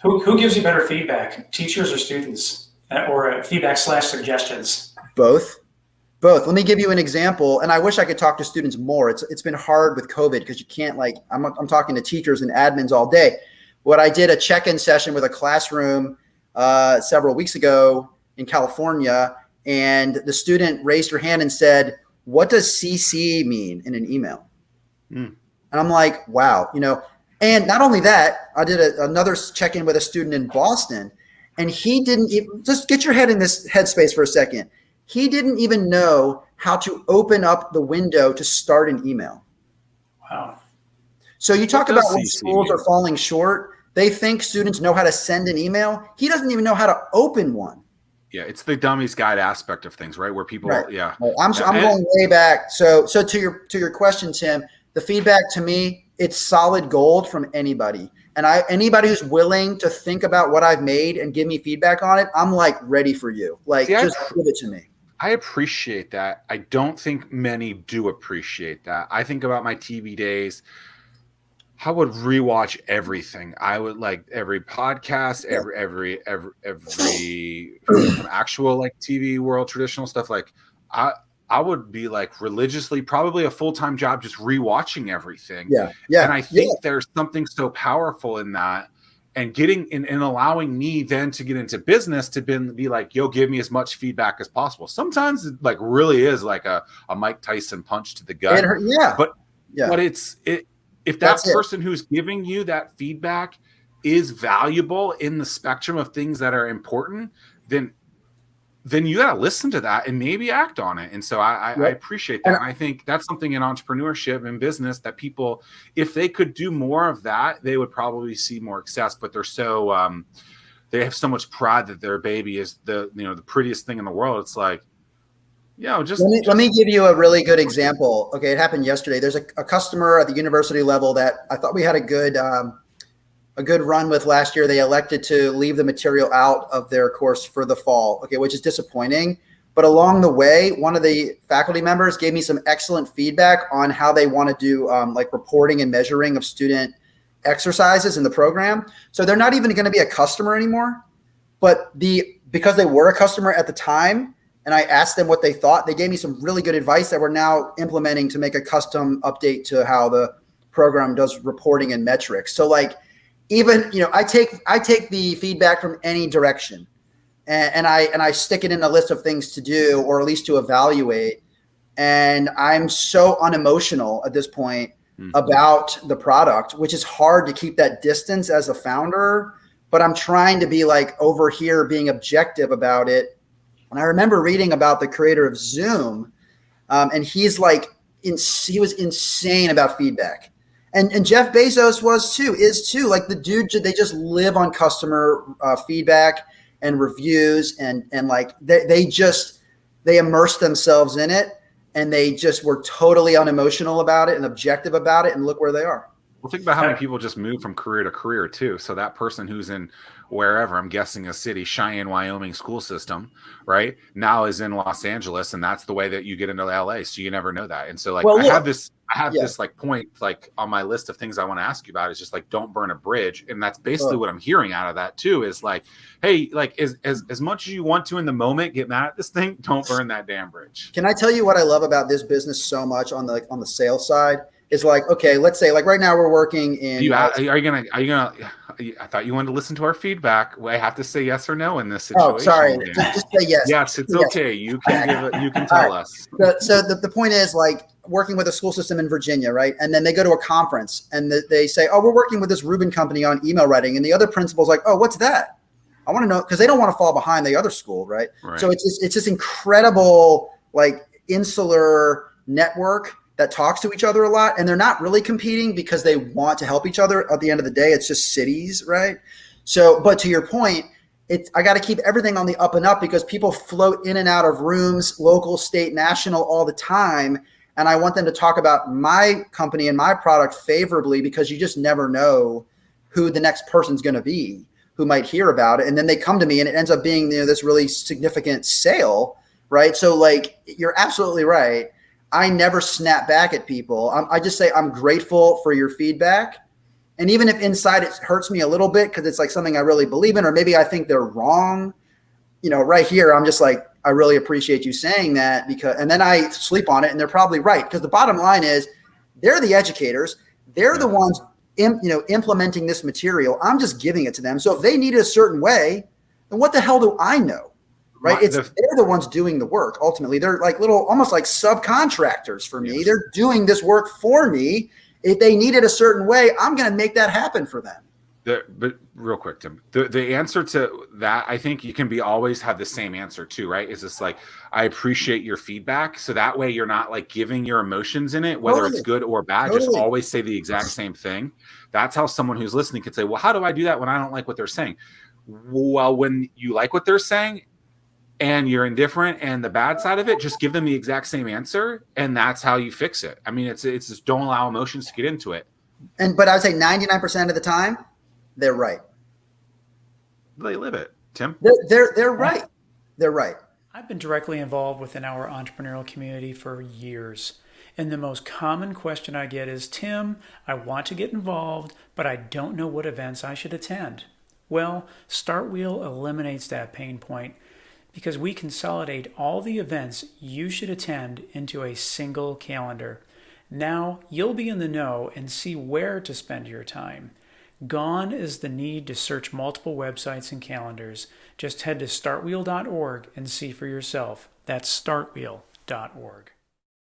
Who gives you better feedback, teachers or students, or feedback / suggestions? Both. Let me give you an example. And I wish I could talk to students more. It's been hard with COVID because you can't I'm talking to teachers and admins all day. What I did a check-in session with a classroom several weeks ago in California, and the student raised her hand and said, "What does CC mean in an email?" And I'm like, wow, and not only that, I did another check-in with a student in Boston, and he didn't even, just get your head in this headspace for a second. He didn't even know how to open up the window to start an email. Wow. So you talk about when schools are falling short, they think students know how to send an email. He doesn't even know how to open one. Yeah, it's the dummy's guide aspect of things, right? Where people, right. yeah. Well, I'm going way back. So to your question, Tim, the feedback to me, it's solid gold from anybody. And anybody who's willing to think about what I've made and give me feedback on it, I'm like ready for you. Just give it to me. I appreciate that. I don't think many do appreciate that. I think about my TV days. I would rewatch everything. I would every podcast, every actual TV world, traditional stuff. I would be religiously, probably a full-time job, just rewatching everything. Yeah. And I think there's something so powerful in that. And getting in and allowing me then to get into business to be like, yo, give me as much feedback as possible. Sometimes it really is like a Mike Tyson punch to the gut. But if that person who's giving you that feedback is valuable in the spectrum of things that are important, then you got to listen to that and maybe act on it. And so I appreciate that. And I think that's something in entrepreneurship and business that people, if they could do more of that, they would probably see more success. But they're so they have so much pride that their baby is the prettiest thing in the world. It's like, let me give you a really good example. Okay, it happened yesterday. There's a customer at the university level that I thought we had a good run with last year. They elected to leave the material out of their course for the fall, which is disappointing. But along the way, one of the faculty members gave me some excellent feedback on how they want to do reporting and measuring of student exercises in the program. So they're not even going to be a customer anymore. But because they were a customer at the time, and I asked them what they thought, they gave me some really good advice that we're now implementing to make a custom update to how the program does reporting and metrics. So even, I take the feedback from any direction and I stick it in a list of things to do, or at least to evaluate. And I'm so unemotional at this point about the product, which is hard to keep that distance as a founder, but I'm trying to be over here being objective about it. And I remember reading about the creator of Zoom, and he was insane about feedback. And Jeff Bezos is too. The dude, they just live on customer feedback and reviews, and they immerse themselves in it, and they just were totally unemotional about it and objective about it, and look where they are. Well, think about how many people just move from career to career too. So that person who's in wherever, I'm guessing a city, Cheyenne, Wyoming school system, right, now is in Los Angeles, and that's the way that you get into LA. So you never know that. And so I have this point on my list of things I want to ask you about is just don't burn a bridge. And that's basically what I'm hearing out of that too, is hey, as much as you want to in the moment get mad at this thing, don't burn that damn bridge. Can I tell you what I love about this business so much on the sales side? Is okay, let's say right now we're working in. Are you gonna? I thought you wanted to listen to our feedback. I have to say yes or no in this situation. Oh, sorry. Just say yes. Yes, it's okay. You can give it. You can tell us. So the point is working with a school system in Virginia, right? And then they go to a conference and they say, "Oh, we're working with this Rubin company on email writing," and the other principal's like, "Oh, what's that?" I want to know, because they don't want to fall behind the other school, right? So it's this incredible insular network that talks to each other a lot, and they're not really competing because they want to help each other. At the end of the day, it's just cities, right? So, but to your point, I got to keep everything on the up and up because people float in and out of rooms, local, state, national, all the time. And I want them to talk about my company and my product favorably, because you just never know who the next person's going to be who might hear about it. And then they come to me and it ends up being this really significant sale, right? So you're absolutely right. I never snap back at people. I just say, I'm grateful for your feedback. And even if inside it hurts me a little bit because it's like something I really believe in, or maybe I think they're wrong, right here, I'm just like, I really appreciate you saying that, and then I sleep on it and they're probably right. Because the bottom line is they're the educators. They're the ones, implementing this material. I'm just giving it to them. So if they need it a certain way, then what the hell do I know? Right. They're the ones doing the work. Ultimately, they're like almost like subcontractors for me. Yes. They're doing this work for me. If they need it a certain way, I'm going to make that happen for them. But real quick, Tim, the answer to that, I think you can always have the same answer too, right? Is this like, I appreciate your feedback. So that way you're not like giving your emotions in it, whether it's good or bad, just always say the exact same thing. That's how someone who's listening could say, well, how do I do that when I don't like what they're saying? Well, when you like what they're saying and you're indifferent and the bad side of it, just give them the exact same answer. And that's how you fix it. I mean, it's just don't allow emotions to get into it. But I would say 99% of the time, they're right. They live it, Tim. They're right. They're right. I've been directly involved within our entrepreneurial community for years. And the most common question I get is, Tim, I want to get involved, but I don't know what events I should attend. Well, Startwheel eliminates that pain point because we consolidate all the events you should attend into a single calendar. Now you'll be in the know and see where to spend your time. Gone is the need to search multiple websites and calendars. Just head to startwheel.org and see for yourself. That's startwheel.org.